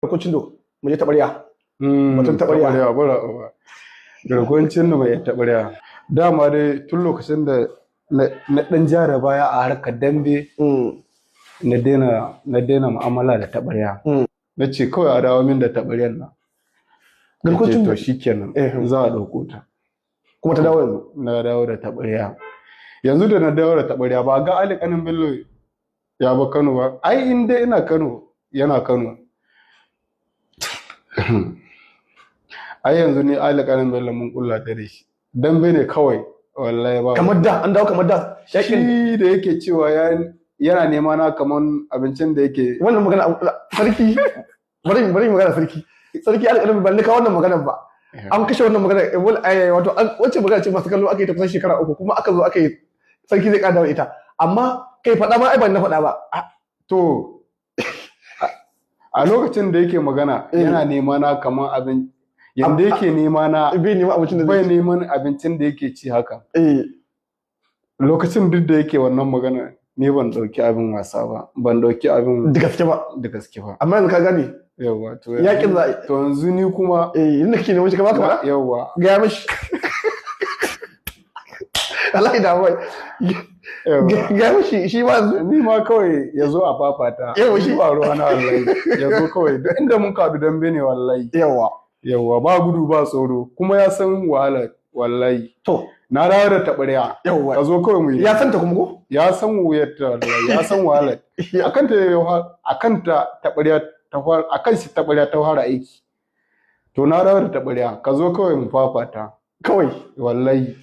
Garkocin do mu je taɓarya. Batun taɓarya bara garkocin da mai taɓarya. Dama dai tun lokacin da na ɗan jara baya a harkar dambe na daina mu'amala da taɓarya. Na ce kawai a dawo min da taɓaryar nan. Garkocin to shikenan za a ɗauko ta. Kuma ta dawo yanzu. Na dawo da taɓarya. Yanzu da na dawo da taɓarya ba ga Ali Kanin Bello ya ba Kano ba. Ai in dai ina Kano yana Kano. Ai yanzu ni Ali Kanin Bello mun kulla ta da shi. Dambe ne kawai wallahi ba. Kamar da an dawo kamar da. Shi da yake cewa yana nema na kaman abincin da yake. Wannan magana sarki bari magana sarki. Sarki Ali Kanin Bello ka wannan maganar ba. An kashe wannan magana wato wacce magana ce masu kallo aka yi ta kusan shekara 3 kuma aka zo aka yi sarki zai kada ita amma kai faɗa ma ai ban na faɗa ba. To a lokacin da yake magana yana nema na kaman abin yanda yake nema na bai neman abincin da yake ci haka. Lokacin duk da yake wannan magana ni ban dauki abin wasa ba, ban dauki abin da gaske ba amma yanzu ka gane yawa to yakin za to yanzu ni kuma yanda kake neman shi ka baka yawa ga mishi wallahi da bai ga mishi shi ba ni ma kawai yazo a fafata yawa shi ba ruwa na wallahi yazo kawai duk inda mun kadu dambe ne wallahi yawa ba gudu ba tsoro kuma ya san wahala wallahi. To na dawo da taɓarya ka zo kawai mu yi. Ya san ta kuma ko? Ya san wuyar ta wallahi ya san wahala. Akan ta taɓarya ta fara akan shi taɓarya ta fara aiki. To na dawo da taɓarya ka zo kawai mu fafata. Kawai wallahi.